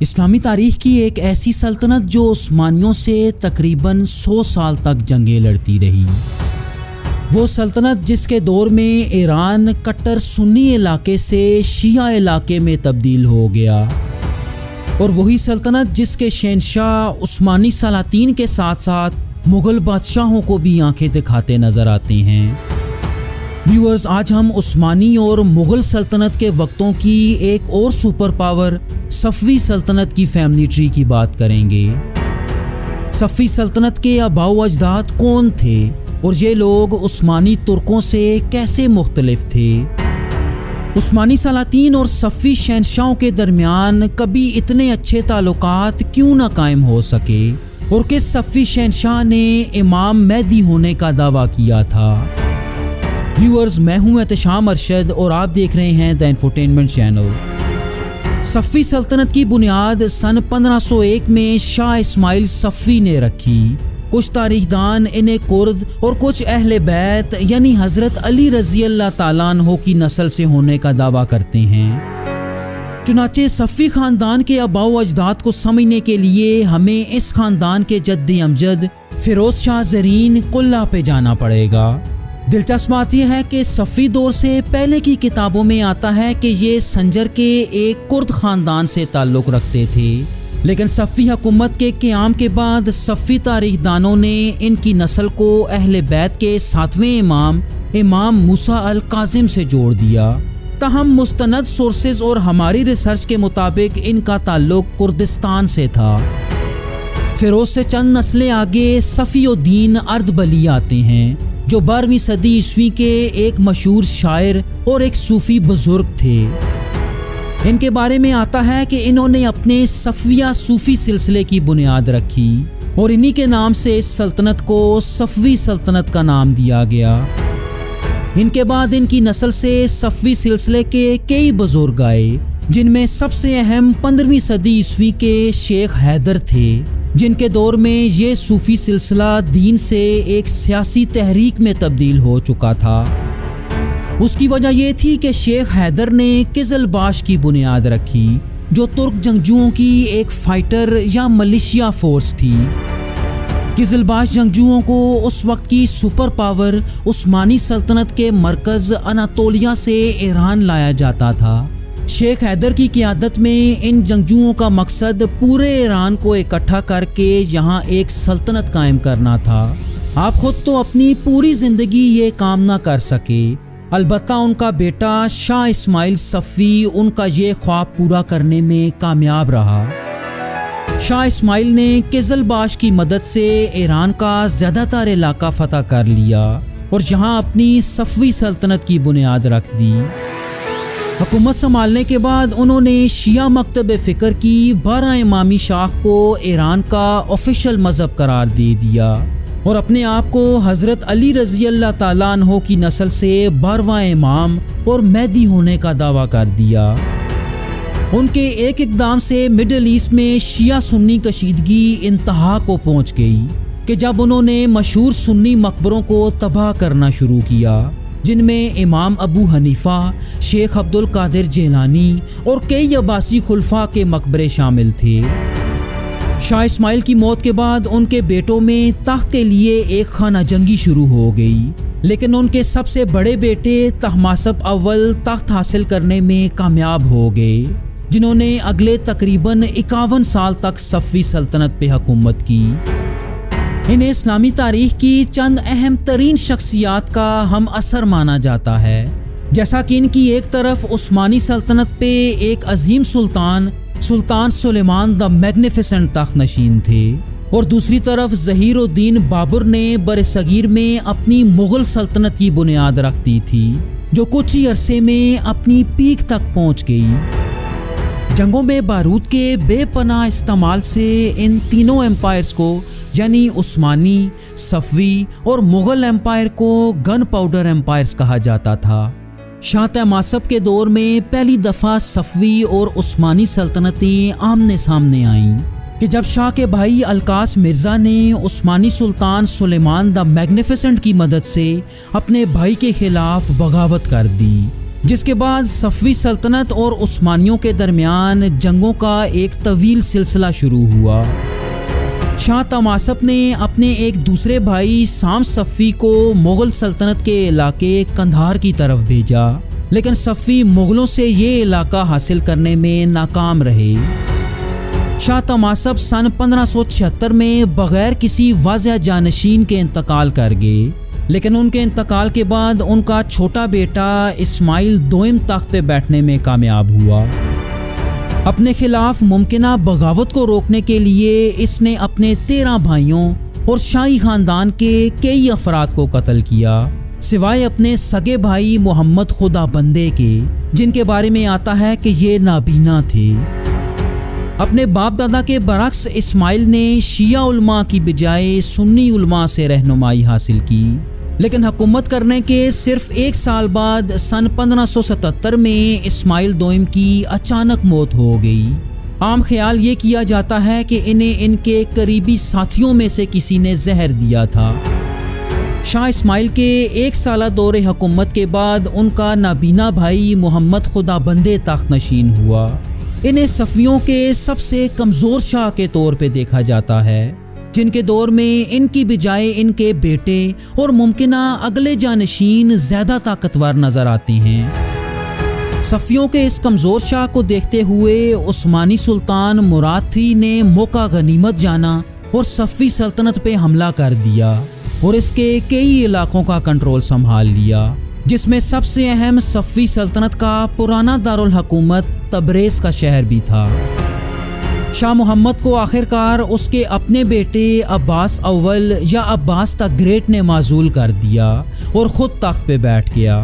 इस्लामी तारीख की एक ऐसी सल्तनत जो उस्मानियों से तकरीबन 100 साल तक जंगें लड़ती रही। वो सल्तनत जिसके दौर में ईरान कट्टर सुन्नी इलाके से शिया इलाके में तब्दील हो गया, और वही सल्तनत जिसके शहंशाह उस्मानी सलातीन के साथ साथ मुग़ल बादशाहों को भी आंखें दिखाते नज़र आते हैं। व्यूअर्स, आज हम उस्मानी और मुग़ल सल्तनत के वक्तों की एक और सुपर पावर सफ़वी सल्तनत की फैमिली ट्री की बात करेंगे। सफ़वी सल्तनत के आबाओ अजदाद कौन थे और ये लोग उस्मानी तुर्कों से कैसे मुख्तलिफ थे? उस्मानी सलातीन और सफ़वी शहंशाहों के दरमियान कभी इतने अच्छे ताल्लुकात क्यों ना कायम हो सके, और किस सफ़वी शहंशाह ने इमाम मेहदी होने का दावा किया था? व्यूअर्स, मैं हूं एहतशाम अरशद और आप देख रहे हैं द इंफोटेनमेंट चैनल। सफ़वी सल्तनत की बुनियाद सन 1501 में शाह इस्माइल सफ़वी ने रखी। कुछ तारीखदान इन्हें कुर्द और कुछ अहले बैत यानी हज़रत अली रज़ी अल्लाह ताला अन्हो की नस्ल से होने का दावा करते हैं। चुनाचे सफ़वी ख़ानदान के आबाओ अजदाद को समझने के लिए हमें इस ख़ानदान के जद्द अमजद फ़िरोज़ शाह ज़रीन कुल्ला पे जाना पड़ेगा। दिलचस्प बात यह है कि सफ़वी दौर से पहले की किताबों में आता है कि ये संजर के एक कुर्द ख़ानदान से ताल्लुक़ रखते थे, लेकिन सफ़वी हुकूमत के क़याम के बाद सफ़वी तारीखदानों ने इनकी नस्ल को अहले बैत के 7वें इमाम मूसा अल काज़िम से जोड़ दिया। ताहम मुस्तनद सोर्सेज और हमारी रिसर्च के मुताबिक इनका ताल्लुक़ कुर्दिस्तान से था। फ़िरोज़ से चंद नस्लें आगे सफ़ीउद्दीन अर्दबली आते हैं, जो 12वीं सदी ईस्वी के एक मशहूर शायर और एक सूफ़ी बुजुर्ग थे। इनके बारे में आता है कि इन्होंने अपने सफ़विया सूफ़ी सिलसिले की बुनियाद रखी और इन्हीं के नाम से इस सल्तनत को सफ़वी सल्तनत का नाम दिया गया। इनके बाद इनकी नस्ल से सफ़वी सिलसिले के कई बुजुर्ग आए, जिनमें सबसे अहम 15वीं सदी ईस्वी के शेख हैदर थे, जिनके दौर में ये सूफ़ी सिलसिला दीन से एक सियासी तहरीक में तब्दील हो चुका था। उसकी वजह यह थी कि शेख हैदर ने किज़लबाश की बुनियाद रखी, जो तुर्क जंगजुओं की एक फाइटर या मलिशिया फोर्स थी। किज़लबाश जंगजुओं को उस वक्त की सुपर पावर उस्मानी सल्तनत के मरकज़ अनातोलिया से ईरान लाया जाता था। शेख हैदर की क़ियादत में इन जंगजुओं का मकसद पूरे ईरान को इकट्ठा करके यहाँ एक सल्तनत कायम करना था। आप खुद तो अपनी पूरी ज़िंदगी ये काम ना कर सके, अलबत्ता उनका बेटा शाह इस्माइल सफ़वी उनका ये ख्वाब पूरा करने में कामयाब रहा। शाह इस्माइल ने किज़लबाश की मदद से ईरान का ज़्यादातर इलाका फ़तह कर लिया और यहाँ अपनी सफ़वी सल्तनत की बुनियाद रख दी। हुकूमत संभालने के बाद उन्होंने शिया मकतब फ़िक्र की 12 इमामी शाख को ईरान का ऑफिशियल मज़हब करार दे दिया और अपने आप को हज़रत अली रज़ी अल्लाह ताला अन्हो की नस्ल से 12वां इमाम और मेहदी होने का दावा कर दिया। उनके एक इक़दाम से मिडल ईस्ट में शिया सुन्नी कशीदगी इंतहा को पहुँच गई कि जब उन्होंने मशहूर सुन्नी मकबरों को तबाह करना शुरू किया, जिनमें इमाम अबू हनीफ़ा, शेख अब्दुल कादिर जेलानी और कई अब्बासी खुलफा के मकबरे शामिल थे। शाह इस्माइल की मौत के बाद उनके बेटों में तख्त के लिए एक खाना जंगी शुरू हो गई, लेकिन उनके सबसे बड़े बेटे तहमासप अव्वल तख्त हासिल करने में कामयाब हो गए, जिन्होंने अगले तकरीबन 51 साल तक सफ़वी सल्तनत पे हुकूमत की। इन्हें इस्लामी तारीख की चंद अहम तरीन शख्सियात का हम असर माना जाता है, जैसा कि इनकी एक तरफ उस्मानी सल्तनत पे एक अजीम सुल्तान सुलेमान द मैग्निफिसेंट तख्त नशीन थे, और दूसरी तरफ ज़हीरुद्दीन बाबर ने बरसगीर में अपनी मुग़ल सल्तनत की बुनियाद रख दी थी, जो कुछ ही अरसे में अपनी पीक तक पहुँच गई। जंगों में बारूद के बेपनाह इस्तेमाल से इन तीनों एम्पायर्स को यानी उस्मानी, सफ़वी और मुग़ल एम्पायर को गन पाउडर एम्पायर्स कहा जाता था। शाह तहमासप के दौर में पहली दफ़ा सफ़वी और उस्मानी सल्तनतें आमने सामने आईं कि जब शाह के भाई अलकास मिर्ज़ा ने उस्मानी सुल्तान सुलेमान द मैग्निफिसेंट की मदद से अपने भाई के खिलाफ बगावत कर दी जिसके बाद सफ़वी सल्तनत और उस्मानियों के दरमियान जंगों का एक तवील सिलसिला शुरू हुआ। शाह तमासप ने अपने एक दूसरे भाई साम सफ़वी को मुग़ल सल्तनत के इलाके कंधार की तरफ भेजा, लेकिन सफ़वी मुग़लों से ये इलाका हासिल करने में नाकाम रहे। शाह तमासप सन 1576 में बग़ैर किसी वाज़ह जानशीन के इंतकाल कर गए, लेकिन उनके इंतकाल के बाद उनका छोटा बेटा इस्माइल दोइम तख्त पे बैठने में कामयाब हुआ। अपने खिलाफ मुमकिना बगावत को रोकने के लिए इसने अपने 13 भाइयों और शाही ख़ानदान के कई अफराद को कत्ल किया, सिवाय अपने सगे भाई मोहम्मद खुदा बंदे के, जिनके बारे में आता है कि ये नाबीना थे। अपने बाप दादा के बरक्स इस्माइल ने शिया उलमा की बजाय सुन्नी उलमा से रहनुमाई हासिल की, लेकिन हुकूमत करने के सिर्फ 1 साल बाद सन 1577 में इस्माइल दोइम की अचानक मौत हो गई। आम ख्याल ये किया जाता है कि इन्हें इनके करीबी साथियों में से किसी ने जहर दिया था। शाह इस्माइल के 1 साला दौरे हुकूमत के बाद उनका नाबीना भाई मोहम्मद खुदा बंदे तख्त नशीन हुआ। इन्हें सफ़वियों के सबसे कमज़ोर शाह के तौर पे देखा जाता है, जिनके दौर में इनकी बजाय इनके बेटे और मुमकिना अगले जानशीन ज़्यादा ताकतवर नज़र आते हैं। सफ़वियों के इस कमज़ोर शाह को देखते हुए उस्मानी सुल्तान मुराद ने मौका गनीमत जाना और सफ़वी सल्तनत पे हमला कर दिया और इसके कई इलाकों का कंट्रोल संभाल लिया, जिसमें सबसे अहम सफ़वी सल्तनत का पुराना दारुल हुकूमत तबरेज़ का शहर भी था। शाह मोहम्मद को आखिरकार उसके अपने बेटे अब्बास अव्वल या अब्बास द ग्रेट ने माजूल कर दिया और ख़ुद तख्त पे बैठ गया,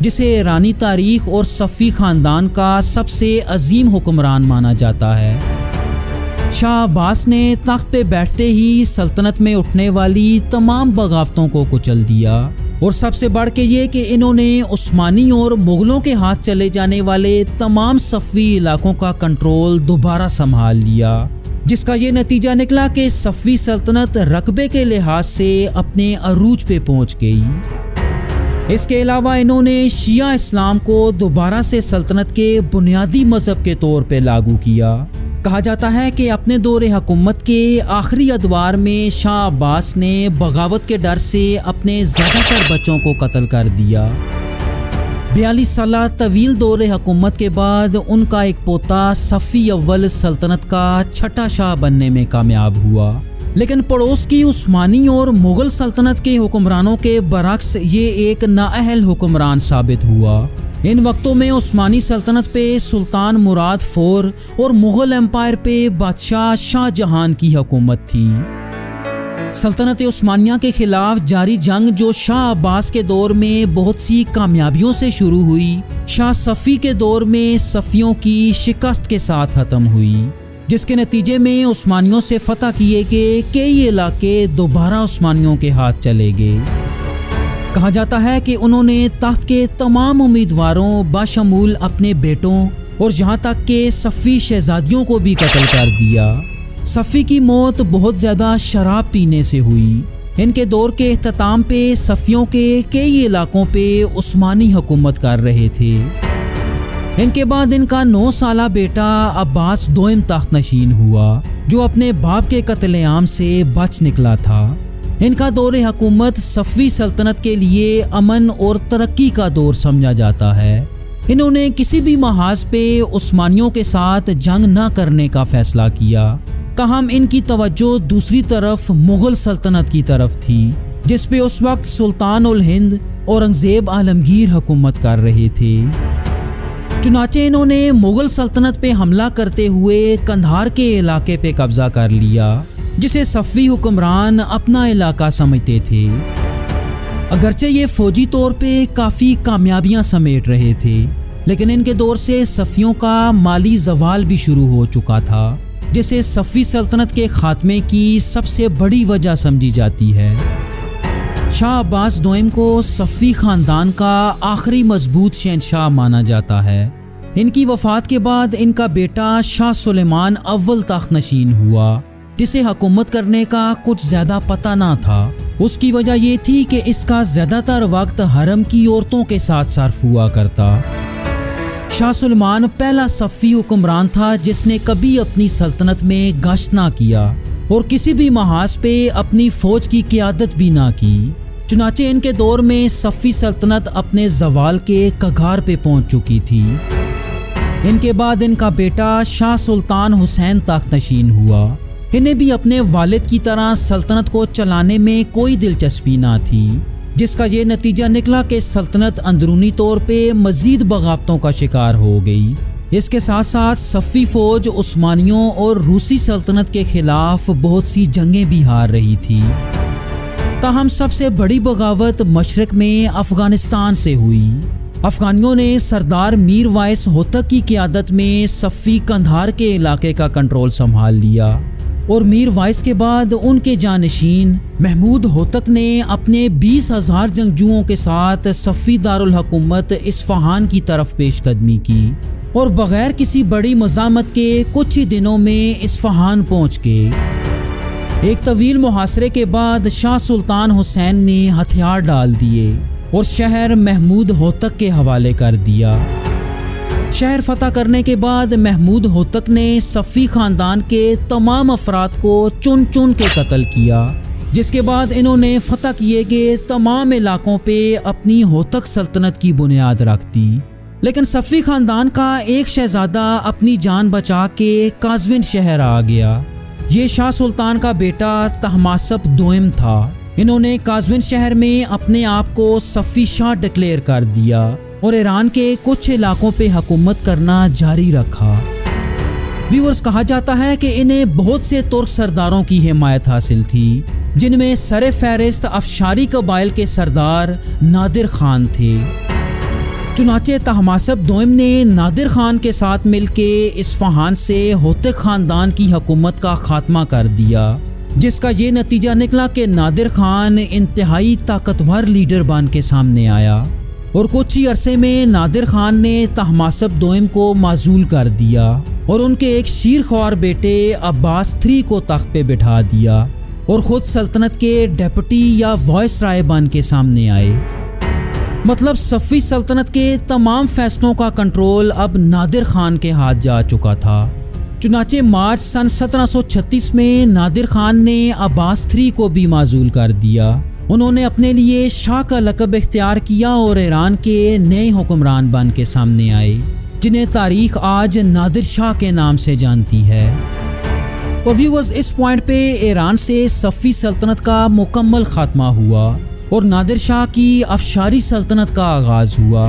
जिसे ईरानी तारीख़ और सफ़वी ख़ानदान का सबसे अजीम हुक्मरान माना जाता है। शाह अब्बास ने तख्त पे बैठते ही सल्तनत में उठने वाली तमाम बगावतों को कुचल दिया, और सबसे बढ़ के ये कि इन्होंने उस्मानी और मुग़लों के हाथ चले जाने वाले तमाम सफ़वी इलाकों का कंट्रोल दोबारा संभाल लिया, जिसका ये नतीजा निकला कि सफ़वी सल्तनत रकबे के लिहाज से अपने अरूज पे पहुंच गई। इसके अलावा इन्होंने शिया इस्लाम को दोबारा से सल्तनत के बुनियादी मज़हब के तौर पे लागू किया। कहा जाता है कि अपने दौरे हुकूमत के आखिरी अदवार में शाह अब्बास ने बगावत के डर से अपने ज़्यादातर बच्चों को कत्ल कर दिया। 42 साला तवील दौरे हुकूमत के बाद उनका एक पोता सफ़ी अव्वल सल्तनत का छठा शाह बनने में कामयाब हुआ, लेकिन पड़ोस की उस्मानी और मुग़ल सल्तनत के हुक्मरानों के बरक्स ये एक नाअहल हुक्मरान साबित हुआ। इन वक्तों में उस्मानी सल्तनत पे सुल्तान मुराद IV और मुग़ल एम्पायर पे बादशाह शाहजहां की हुकूमत थी। सल्तनत उस्मानिया के खिलाफ जारी जंग, जो शाह अब्बास के दौर में बहुत सी कामयाबियों से शुरू हुई, शाह सफ़ी के दौर में सफ़ियों की शिकस्त के साथ ख़त्म हुई, जिसके नतीजे में उस्मानियों से फतह किए गए कई इलाके दोबारा उस्मानियों के हाथ चले गए। कहा जाता है कि उन्होंने तख्त के तमाम उम्मीदवारों बाशमूल अपने बेटों और यहाँ तक के सफ़वी शहजादियों को भी कत्ल कर दिया। सफ़ी की मौत बहुत ज़्यादा शराब पीने से हुई। इनके दौर के इख्तिताम पे सफ़ियों के कई इलाकों पे उस्मानी हुकूमत कर रहे थे। इनके बाद इनका 9 साला बेटा अब्बास दोइम तख्त नशीन हुआ, जो अपने बाप के कत्लेआम से बच निकला था। इनका दौरे हुकूमत सफ़वी सल्तनत के लिए अमन और तरक्की का दौर समझा जाता है। इन्होंने किसी भी महाज पे उस्मानियों के साथ जंग न करने का फैसला किया, ताहम इनकी तवज्जो दूसरी तरफ मुग़ल सल्तनत की तरफ थी, जिस पे उस वक्त सुल्तान उल हिंद औरंगज़ेब आलमगीर हुकूमत कर रहे थे। चुनाचे इन्होंने मुग़ल सल्तनत पे हमला करते हुए कंधार के इलाके पे कब्जा कर लिया, जिसे सफ़वी हुक्मरान अपना इलाका समझते थे। अगरचे ये फ़ौजी तौर पे काफ़ी कामयाबियां समेट रहे थे, लेकिन इनके दौर से सफ़ियों का माली ज़वाल भी शुरू हो चुका था, जिसे सफ़वी सल्तनत के ख़ात्मे की सबसे बड़ी वजह समझी जाती है। शाह अब्बास दोइम को सफ़वी ख़ानदान का आखिरी मजबूत शहंशाह माना जाता है। इनकी वफ़ात के बाद इनका बेटा शाह सुलेमान अव्वल तख्त नशीन हुआ, जिसे हुकूमत करने का कुछ ज़्यादा पता ना था उसकी वजह ये थी कि इसका ज़्यादातर वक्त हरम की औरतों के साथ सर्फ हुआ करता। शाह सुलेमान पहला सफ़ी हुक्मरान था जिसने कभी अपनी सल्तनत में गश्त ना किया और किसी भी महाज पे अपनी फ़ौज की क़ियादत भी ना की। चुनाचे इनके दौर में सफ़ी सल्तनत अपने ज़वाल के कगार पे पहुंच चुकी थी। इनके बाद इनका बेटा शाह सुल्तान हुसैन तख्त नशीन हुआ। इन्हें भी अपने वालिद की तरह सल्तनत को चलाने में कोई दिलचस्पी ना थी, जिसका ये नतीजा निकला कि सल्तनत अंदरूनी तौर पे मज़ीद बगावतों का शिकार हो गई। इसके साथ साथ सफ़ी फ़ौज उस्मानियों और रूसी सल्तनत के खिलाफ बहुत सी जंगें भी हार रही थी। ताहम सबसे बड़ी बगावत मशरक़ में अफ़गानिस्तान से हुई। अफ़गानियों ने सरदार मीर वाइस होतक की क़ियादत में सफ़ी कंधार के इलाके का कंट्रोल संभाल लिया और मीर वाइस के बाद उनके जानशीन महमूद होतक ने अपने 20,000 जंगजुओं के साथ सफ़ी दारुल हुकूमत इस्फ़हान की तरफ पेशकदमी की और बग़ैर किसी बड़ी मज़ामत के कुछ ही दिनों में इस्फ़हान पहुँच गए। एक तवील मुहासरे के बाद शाह सुल्तान हुसैन ने हथियार डाल दिए और शहर महमूद होतक के हवाले कर दिया। शहर फतह करने के बाद महमूद होतक ने सफ़ी ख़ानदान के तमाम अफराद को चुन चुन के कत्ल किया, जिसके बाद इन्होंने फतह किए गए तमाम इलाकों पे अपनी होतक सल्तनत की बुनियाद रख दी। लेकिन सफ़ी ख़ानदान का एक शहज़ादा अपनी जान बचा के काज़विन शहर आ गया। ये शाह सुल्तान का बेटा तहमासप दोइम था। इन्होंने काज़विन शहर में अपने आप को सफ़ी शाह डिक्लेयर कर दिया और ईरान के कुछ इलाकों पे हुकूमत करना जारी रखा। व्यूअर्स, कहा जाता है कि इन्हें बहुत से तुर्क सरदारों की हिमायत हासिल थी, जिनमें सरे फहरिस्त अफशारी कबाइल के सरदार नादिर खान थे। चुनाचे तहमासप दोइम ने नादिर खान के साथ मिलके इस्फ़हान से होतक ख़ानदान की हुकूमत का खात्मा कर दिया, जिसका ये नतीजा निकला कि नादिर खान इंतहाई ताकतवर लीडर बन के सामने आया और कुछ ही अरसे में नादिर खान ने तहमासप दोइम को माजूल कर दिया और उनके एक शीरख्वार बेटे अब्बास III को तख्त पे बिठा दिया और ख़ुद सल्तनत के डेप्यूटी या वॉइस राय बन के सामने आए। मतलब सफ़ी सल्तनत के तमाम फैसलों का कंट्रोल अब नादिर खान के हाथ जा चुका था। चुनाचे मार्च सन 1736 में नादिर खान ने अब्बास III को भी माजूल कर दिया। उन्होंने अपने लिए शाह का लक़ब इख्तियार किया और ईरान के नए हुक्मरान बन के सामने आए, जिन्हें तारीख आज नादिर शाह के नाम से जानती है। और व्यूअर्स, इस पॉइंट पे ईरान से सफ़ी सल्तनत का मुकम्मल खात्मा हुआ और नादिर शाह की अफशारी सल्तनत का आगाज़ हुआ।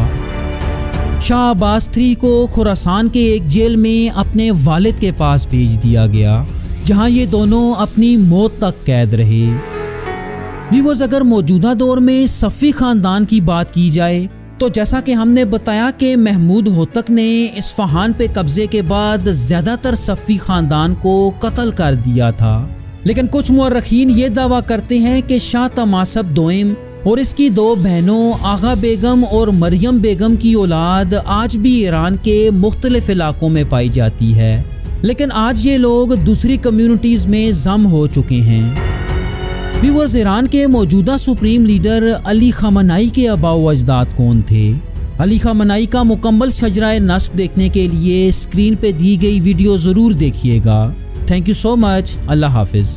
शाह अब्बास III को खुरासान के एक जेल में अपने वालिद के पास भेज दिया गया, जहां ये दोनों अपनी मौत तक कैद रहे। व्यूअर्स, अगर मौजूदा दौर में सफ़ी ख़ानदान की बात की जाए तो जैसा कि हमने बताया कि महमूद होतक ने इस्फ़हान पे कब्ज़े के बाद ज़्यादातर सफ़ी ख़ानदान को कत्ल कर दिया था, लेकिन कुछ मुअर्रिखीन ये दावा करते हैं कि शाह तहमासप दोइम और इसकी 2 बहनों आगा बेगम और मरियम बेगम की औलाद आज भी ईरान के मुख्तलिफ इलाकों में पाई जाती है, लेकिन आज ये लोग दूसरी कम्युनिटीज़ में जम हो चुके हैं। व्यूअर्स, ईरान के मौजूदा सुप्रीम लीडर अली ख़ामनाई के आबाओ अजदाद कौन थे? अली ख़ामनाई का मुकम्मल शजराए नस्ब देखने के लिए स्क्रीन पे दी गई वीडियो ज़रूर देखिएगा। Thank you so much. अल्लाह हाफिज़।